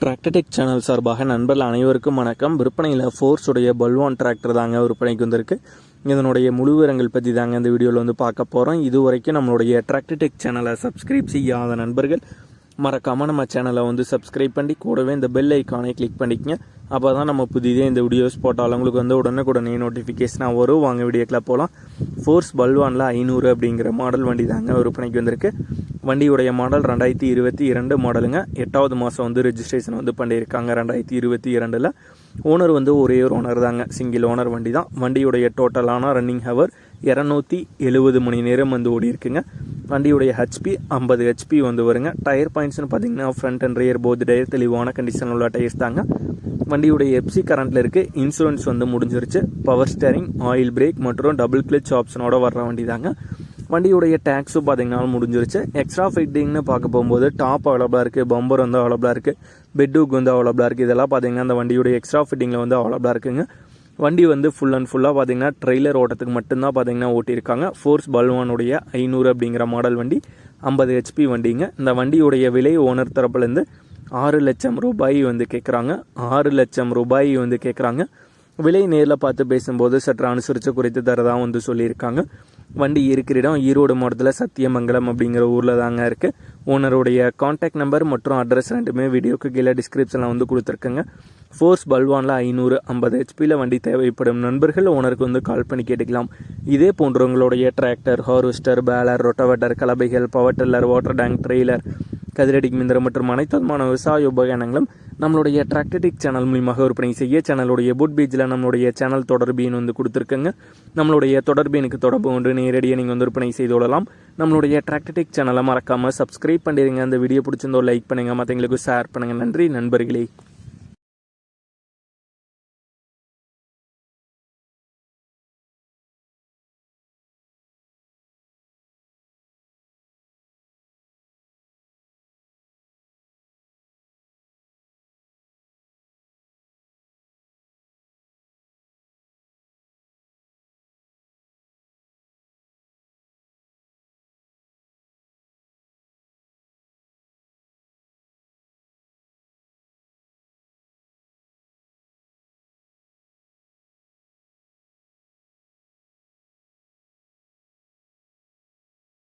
Tractor Tech channel சார்பாக நண்பர்கள் அனைவருக்கும் வணக்கம். விற்பனையில் ஃபோர்ஸ் உடைய பல்வான் டிராக்டர் தாங்க விற்பனைக்கு வந்திருக்கு. இதனுடைய முழு விவரங்கள் பற்றி தாங்க இந்த வீடியோவில் வந்து பார்க்க போகிறோம். இது வரைக்கும் நம்மளுடைய டிராக்டர்டெக் சேனலை சப்ஸ்கிரைப் செய்யாத நண்பர்கள் மறக்காமல் நம்ம சேனலை வந்து சப்ஸ்கிரைப் பண்ணி கூடவே இந்த பெல் ஐக்கானை கிளிக் பண்ணிக்கங்க. அப்போ தான் நம்ம புதிதே இந்த வீடியோஸ் போட்டால் உங்களுக்கு வந்து உடனே நோட்டிஃபிகேஷனாக வரும். வாங்க வீடியோக்கில் போகலாம். ஃபோர்ஸ் பல்வானில் 500 அப்படிங்கிற மாடல் வண்டி தாங்க விற்பனைக்கு வந்திருக்கு. வண்டியுடைய மாடல் 2022 மாடலுங்க. 8வது மாதம் வந்து ரெஜிஸ்ட்ரேஷன் வந்து பண்ணியிருக்காங்க 2022. ஓனர் வந்து ஒரே ஒரு ஓனர் தாங்க, சிங்கிள் ஓனர் வண்டி தான். வண்டியுடைய டோட்டலான ரன்னிங் ஹவர் 270 மணி நேரம் வந்து ஓடி இருக்குங்க. வண்டியுடைய ஹெச்பி 50 ஹெச்பி வந்து வருங்க. டயர் பாயிண்ட்ஸ்னு பார்த்தீங்கன்னா front and rear both tyre தெளிவான கண்டிஷன் உள்ள டயர்ஸ் தாங்க. வண்டியுடைய எஃப்சி கரண்ட்டில் இருக்குது. இன்சூரன்ஸ் வந்து முடிஞ்சிருச்சு. பவர் ஸ்டேரிங், ஆயில் பிரேக் மற்றும் டபுள் கிளச் ஆப்ஷனோட வர்ற வண்டி தாங்க. வண்டியுடைய டேக்ஸும் பார்த்தீங்கன்னா முடிஞ்சிருச்சு. எக்ஸ்ட்ரா ஃபிட்டிங்னு பார்க்க போகும்போது டாப் அவைலபிளாக இருக்குது, பம்பர் வந்து அவைலபிளாக இருக்குது, பெட்வுக் வந்து அவைலபிளாக இருக்குது. இதெல்லாம் பார்த்தீங்கன்னா அந்த வண்டியுடைய எக்ஸ்ட்ரா ஃபிட்டிங்கில் வந்து அவைலபிளாக இருக்குங்க. வண்டி வந்து ஃபுல் அண்ட் ஃபுல்லாக பார்த்தீங்கன்னா ட்ரெய்லர் ஓட்டத்துக்கு மட்டும்தான் பார்த்தீங்கன்னா ஓட்டியிருக்காங்க. ஃபோர்ஸ் பல்வானுடைய 500 அப்படிங்கிற மாடல் வண்டி 50 ஹெச்பி வண்டிங்க. இந்த வண்டியுடைய விலை ஓனர் தரப்புலேருந்து 6 லட்சம் ரூபாய் வந்து கேட்குறாங்க. 6 லட்சம் ரூபாய் வந்து கேட்குறாங்க. விலை நேரில் பார்த்து பேசும்போது சற்று அனுசரித்து குறைத்து தரதான் வந்து சொல்லியிருக்காங்க. வண்டி இருக்கிற இடம் ஈரோடு மாவட்டத்தில் சத்தியமங்கலம் அப்படிங்கிற ஊரில் தாங்க இருக்குது. ஓனருடைய கான்டாக்ட் நம்பர் மற்றும் அட்ரஸ் ரெண்டுமே வீடியோக்கு கீழே டிஸ்கிரிப்ஷனில் வந்து கொடுத்துருக்குங்க. ஃபோர்ஸ் பல்வானில் 500 50 ஹெச்பியில் வண்டி தேவைப்படும் நண்பர்கள் ஓனருக்கு வந்து கால் பண்ணி கேட்டுக்கலாம். இதே போன்றவங்களுடைய டிராக்டர், ஹார்வெஸ்டர், பேலர், ரொட்டவேட்டர், கலபைகள், power tiller, water tank, trailer, கதிரடிக்கு மிந்திரம் மற்றும் அனைத்து விதமான விவசாய உபகரணங்களும் நம்மளுடைய டிராக்டர்டெக் சேனல் மூலியமாக விற்பனை செய்ய சேனலுடைய புட் பேஜில் நம்மளுடைய சேனல் தொடர்பின் வந்து கொடுத்துருக்குங்க. நம்மளுடைய தொடர்பினுக்கு தொடர்பு கொண்டு நேரடியாக நீங்கள் வந்து விற்பனை செய்து கொள்ளலாம். நம்மளுடைய டிராக்டர்டெக் சேனலை மறக்காமல் சப்ஸ்கிரைப் பண்ணிடுங்க. அந்த வீடியோ பிடிச்சிருந்தோ லைக் பண்ணுங்கள், மற்றவங்களுக்கு ஷேர் பண்ணுங்கள். நன்றி நண்பர்களே.